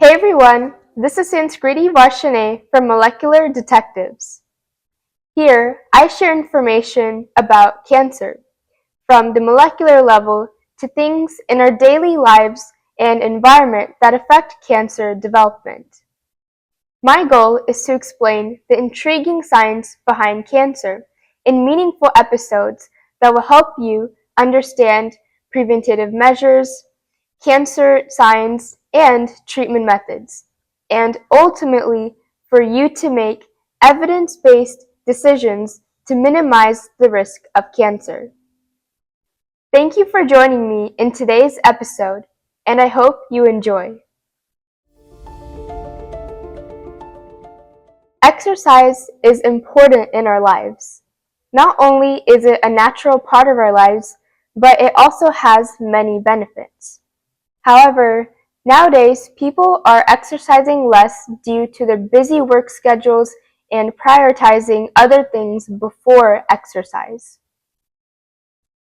Hey everyone, this is Sanskriti Varshanay from Molecular Detectives. Here, I share information about cancer, from the molecular level to things in our daily lives and environment that affect cancer development. My goal is to explain the intriguing science behind cancer in meaningful episodes that will help you understand preventative measures, cancer signs, and treatment methods, and ultimately for you to make evidence-based decisions to minimize the risk of cancer. Thank you for joining me in today's episode, and I hope you enjoy. Exercise is important in our lives. Not only is it a natural part of our lives, but it also has many benefits. However, nowadays people are exercising less due to their busy work schedules and prioritizing other things before exercise.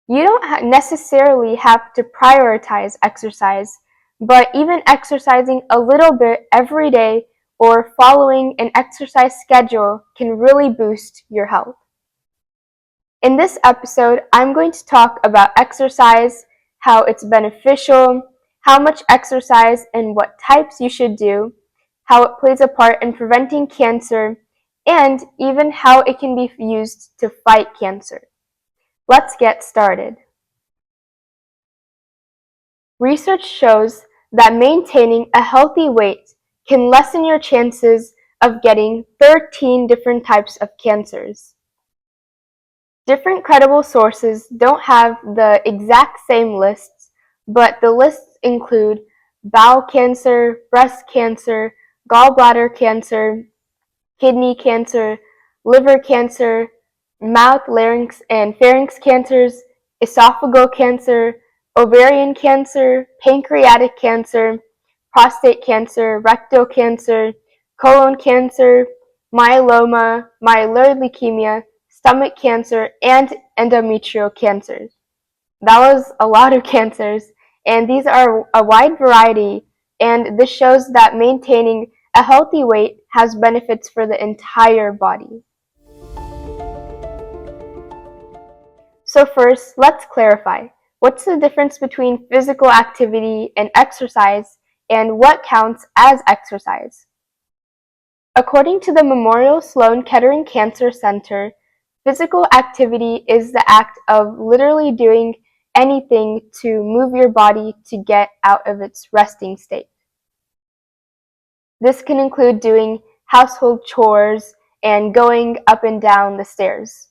You don't necessarily have to prioritize exercise, but even exercising a little bit every day or following an exercise schedule can really boost your health. In this episode, I'm going to talk about exercise, how it's beneficial, how much exercise and what types you should do, how it plays a part in preventing cancer, and even how it can be used to fight cancer. Let's get started. Research shows that maintaining a healthy weight can lessen your chances of getting 13 different types of cancers. Different credible sources don't have the exact same lists, but the lists include bowel cancer, breast cancer, gallbladder cancer, kidney cancer, liver cancer, mouth, larynx, and pharynx cancers, esophageal cancer, ovarian cancer, pancreatic cancer, prostate cancer, rectal cancer, colon cancer, myeloma, myeloid leukemia, stomach cancer, and endometrial cancers. That was a lot of cancers, and these are a wide variety, and this shows that maintaining a healthy weight has benefits for the entire body. So first, let's clarify. What's the difference between physical activity and exercise, and what counts as exercise? According to the Memorial Sloan Kettering Cancer Center, physical activity is the act of literally doing anything to move your body to get out of its resting state. This can include doing household chores and going up and down the stairs.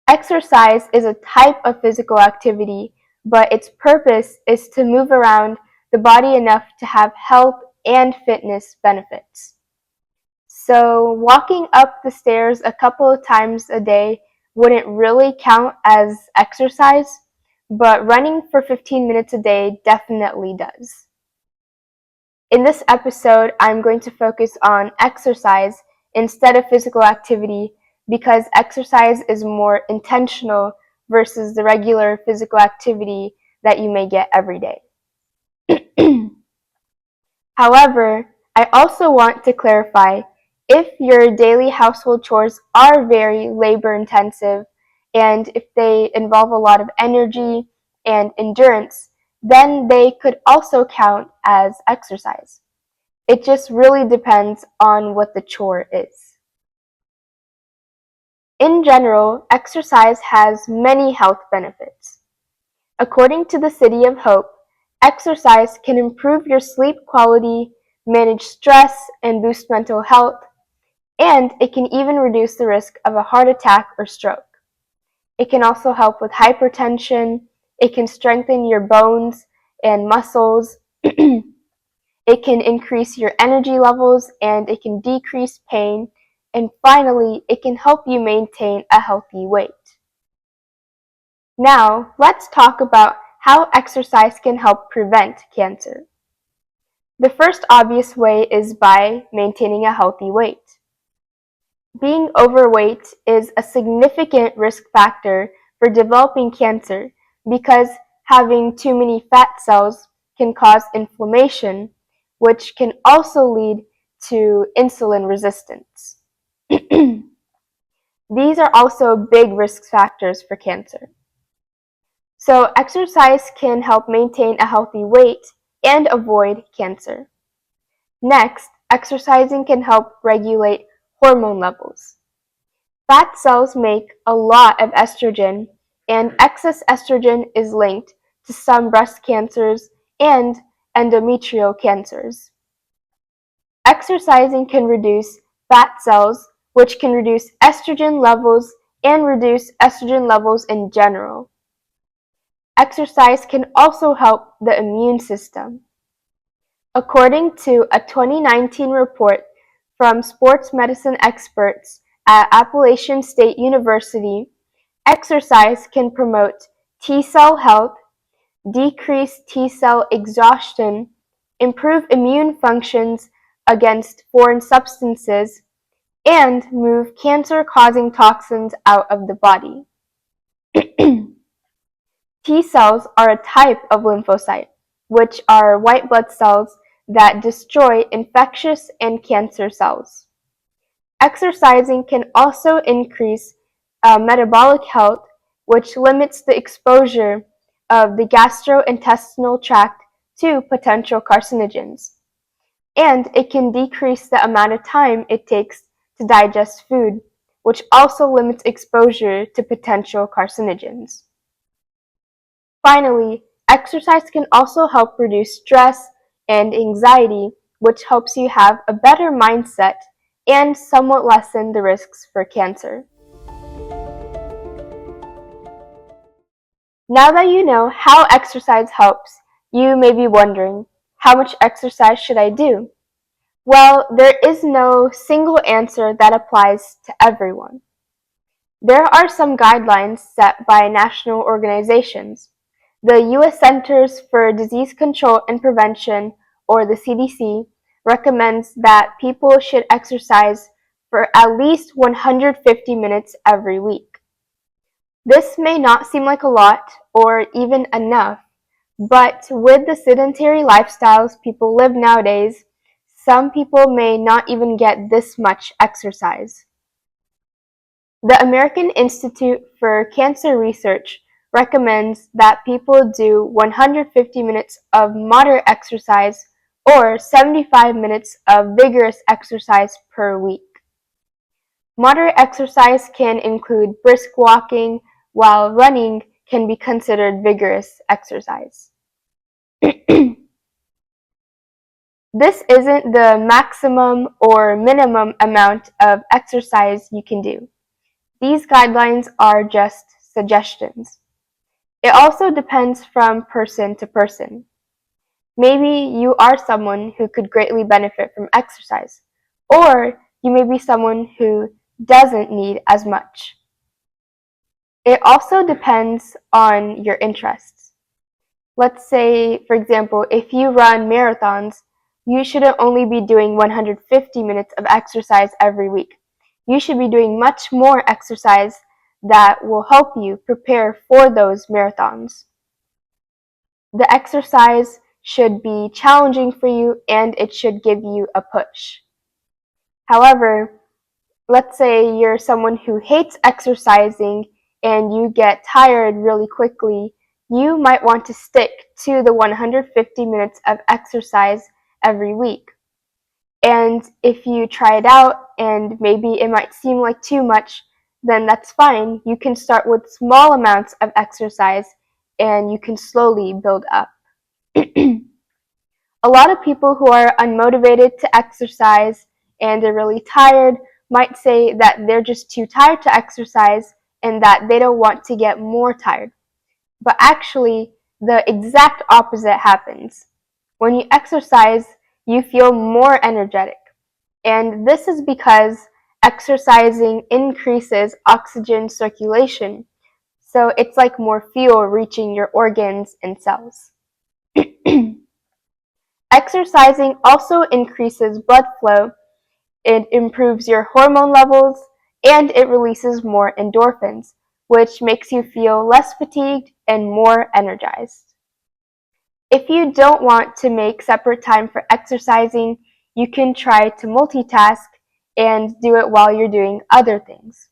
Exercise is a type of physical activity, but its purpose is to move around the body enough to have health and fitness benefits. So walking up the stairs a couple of times a day wouldn't really count as exercise, but running for 15 minutes a day definitely does. In this episode, I'm going to focus on exercise instead of physical activity because exercise is more intentional versus the regular physical activity that you may get every day. However, I also want to clarify, if your daily household chores are very labor intensive and if they involve a lot of energy and endurance, then they could also count as exercise. It just really depends on what the chore is. In general, exercise has many health benefits. According to the City of Hope, exercise can improve your sleep quality, manage stress, and boost mental health, and it can even reduce the risk of a heart attack or stroke. It can also help with hypertension, it can strengthen your bones and muscles, it can increase your energy levels, and it can decrease pain, and finally, it can help you maintain a healthy weight. Now, let's talk about how exercise can help prevent cancer. The first obvious way is by maintaining a healthy weight. Being overweight is a significant risk factor for developing cancer because having too many fat cells can cause inflammation, which can also lead to insulin resistance. These are also big risk factors for cancer. So exercise can help maintain a healthy weight and avoid cancer. Next, exercising can help regulate hormone levels. Fat cells make a lot of estrogen, and excess estrogen is linked to some breast cancers and endometrial cancers. Exercising can reduce fat cells, which can reduce estrogen levels and reduce estrogen levels in general. Exercise can also help the immune system. According to a 2019 report from sports medicine experts at Appalachian State University, exercise can promote T-cell health, decrease T-cell exhaustion, improve immune functions against foreign substances, and move cancer-causing toxins out of the body. T cells are a type of lymphocyte, which are white blood cells that destroy infectious and cancer cells. Exercising can also increase metabolic health, which limits the exposure of the gastrointestinal tract to potential carcinogens. And it can decrease the amount of time it takes to digest food, which also limits exposure to potential carcinogens. Finally, exercise can also help reduce stress and anxiety, which helps you have a better mindset and somewhat lessen the risks for cancer. Now that you know how exercise helps, you may be wondering, how much exercise should I do? Well, there is no single answer that applies to everyone. There are some guidelines set by national organizations. The U.S. Centers for Disease Control and Prevention, or the CDC, recommends that people should exercise for at least 150 minutes every week. This may not seem like a lot or even enough, but with the sedentary lifestyles people live nowadays, some people may not even get this much exercise. The American Institute for Cancer Research recommends that people do 150 minutes of moderate exercise or 75 minutes of vigorous exercise per week. Moderate exercise can include brisk walking, while running can be considered vigorous exercise. This isn't the maximum or minimum amount of exercise you can do. These guidelines are just suggestions. It also depends from person to person. Maybe you are someone who could greatly benefit from exercise, or you may be someone who doesn't need as much. It also depends on your interests. Let's say, for example, if you run marathons, you shouldn't only be doing 150 minutes of exercise every week. You should be doing much more exercise that will help you prepare for those marathons. The exercise should be challenging for you and it should give you a push. However, let's say you're someone who hates exercising and you get tired really quickly, you might want to stick to the 150 minutes of exercise every week. And if you try it out and maybe it might seem like too much, then that's fine. You can start with small amounts of exercise and you can slowly build up. A lot of people who are unmotivated to exercise and they're really tired might say that they're just too tired to exercise and that they don't want to get more tired. But actually, the exact opposite happens. When you exercise, you feel more energetic. And this is because exercising increases oxygen circulation. So it's like more fuel reaching your organs and cells. Exercising also increases blood flow, it improves your hormone levels, and it releases more endorphins, which makes you feel less fatigued and more energized. If you don't want to make separate time for exercising, you can try to multitask and do it while you're doing other things.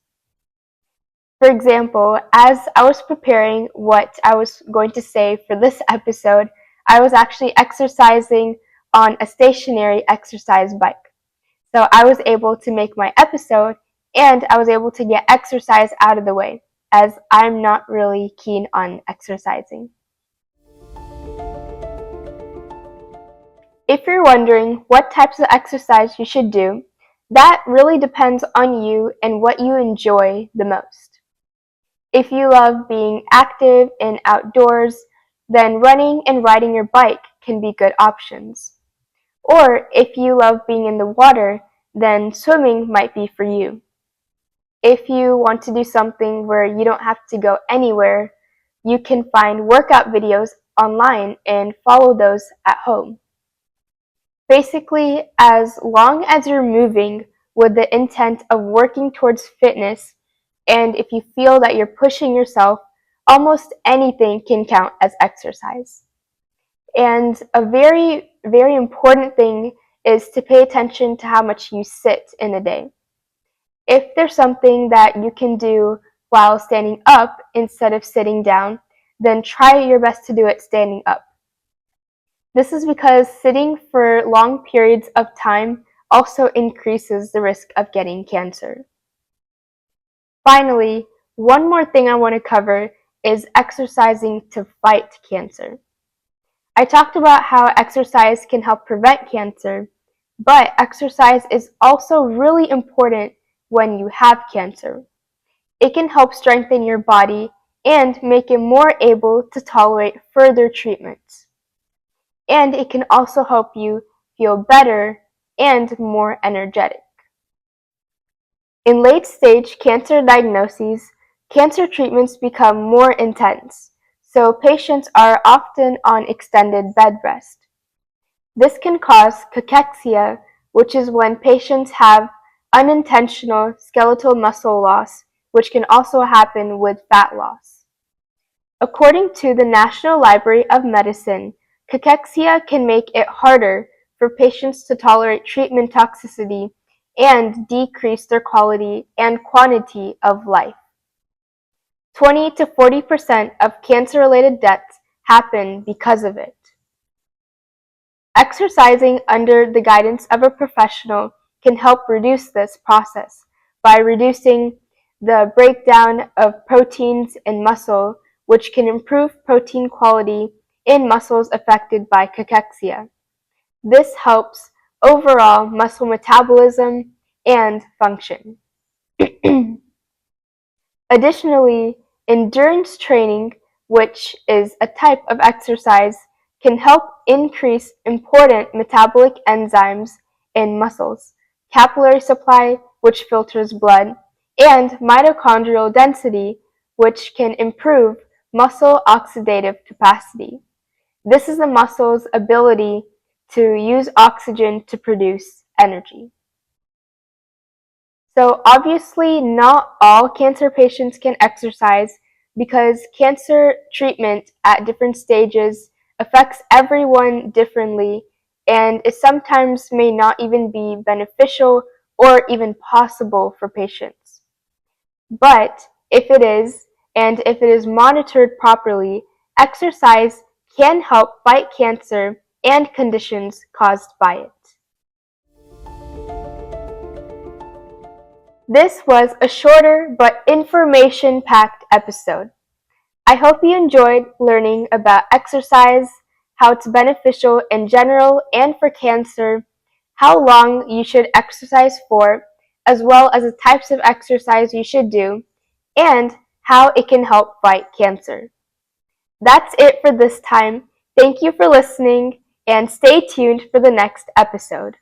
For example, as I was preparing what I was going to say for this episode, I was actually exercising on a stationary exercise bike. So I was able to make my episode and I was able to get exercise out of the way, as I'm not really keen on exercising. If you're wondering what types of exercise you should do, that really depends on you and what you enjoy the most. If you love being active and outdoors, then running and riding your bike can be good options. Or if you love being in the water, then swimming might be for you. If you want to do something where you don't have to go anywhere, you can find workout videos online and follow those at home. Basically, as long as you're moving with the intent of working towards fitness, and if you feel that you're pushing yourself, almost anything can count as exercise. And a very, very important thing is to pay attention to how much you sit in a day. If there's something that you can do while standing up instead of sitting down, then try your best to do it standing up. This is because sitting for long periods of time also increases the risk of getting cancer. Finally, one more thing I want to cover is exercising to fight cancer. I talked about how exercise can help prevent cancer, but exercise is also really important when you have cancer. It can help strengthen your body and make it more able to tolerate further treatments. And it can also help you feel better and more energetic. In late-stage cancer diagnoses, cancer treatments become more intense, so patients are often on extended bed rest. This can cause cachexia, which is when patients have unintentional skeletal muscle loss, which can also happen with fat loss. According to the National Library of Medicine, cachexia can make it harder for patients to tolerate treatment toxicity and decrease their quality and quantity of life. 20 to 40% of cancer-related deaths happen because of it. Exercising under the guidance of a professional can help reduce this process by reducing the breakdown of proteins in muscle, which can improve protein quality in muscles affected by cachexia. This helps overall muscle metabolism and function. Additionally, endurance training, which is a type of exercise, can help increase important metabolic enzymes in muscles, capillary supply, which filters blood, and mitochondrial density, which can improve muscle oxidative capacity. This is the muscle's ability to use oxygen to produce energy. So obviously not all cancer patients can exercise because cancer treatment at different stages affects everyone differently, and it sometimes may not even be beneficial or even possible for patients. But if it is, and if it is monitored properly, exercise can help fight cancer and conditions caused by it. This was a shorter but information-packed episode. I hope you enjoyed learning about exercise, how it's beneficial in general and for cancer, how long you should exercise for, as well as the types of exercise you should do, and how it can help fight cancer. That's it for this time. Thank you for listening, and stay tuned for the next episode.